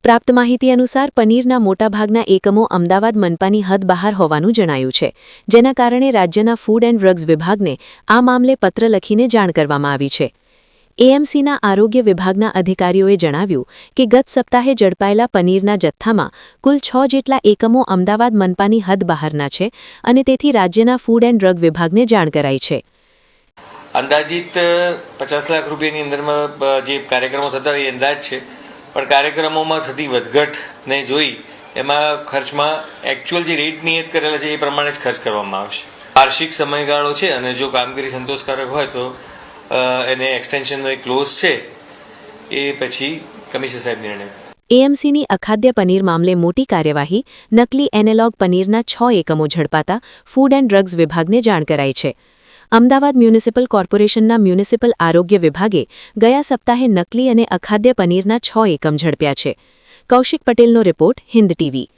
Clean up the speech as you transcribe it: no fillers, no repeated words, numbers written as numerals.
પ્રાપ્ત માહિતી અનુસાર પનીરના મોટાભાગના એકમો અમદાવાદ મનપાની હદ બહાર હોવાનું જણાયું છે, જેના કારણે રાજ્યના ફૂડ એન્ડ ડ્રગ્સ વિભાગને આ મામલે પત્ર લખીને જાણ કરવામાં આવી છે. એએમસીના આરોગ્ય વિભાગના અધિકારીઓએ જણાવ્યું કે ગત સપ્તાહે ઝડપાયેલા પનીરના જથ્થામાં કુલ 6 જેટલા એકમો અમદાવાદ મનપાની હદ બહારના છે અને તેથી રાજ્યના ફૂડ એન્ડ ડ્રગ વિભાગને જાણ કરાઈ છે. અંદાજિત 50 લાખ રૂપિયાની અંદરમાં જે કાર્યક્રમો થતા હોય એ અંદાજ છે, પણ કાર્યક્રમોમાં થતી વધઘટને જોઈ એમાં ખર્ચમાં એકચ્યુઅલ જે રેટ નિયત કરેલા છે એ પ્રમાણે જ ખર્ચ કરવામાં આવશે. વાર્ષિક સમયગાળો છે અને જો કામગીરી સંતોષકારક હોય તો એને એક્સટેન્શનનો એક ક્લોઝ છે, એ પછી કમિશનર સાહેબ નિર્ણય. એએમસીની અખાદ્ય પનીર મામલે મોટી કાર્યવાહી નકલી એનાલોગ પનીરના 6 એકમો ઝડપાતા ફૂડ એન્ડ ડ્રગ્સ વિભાગને જાણ કરાઈ છે. અમદાવાદ મ્યુનિસિપલ કોર્પોરેશનના મ્યુનિસિપલ આરોગ્ય વિભાગે ગયા સપ્તાહે નકલી અને અખાદ્ય પનીરના 6 એકમ ઝડપ્યા છે. કૌશિક પટેલનો રિપોર્ટ, હિન્દ ટીવી.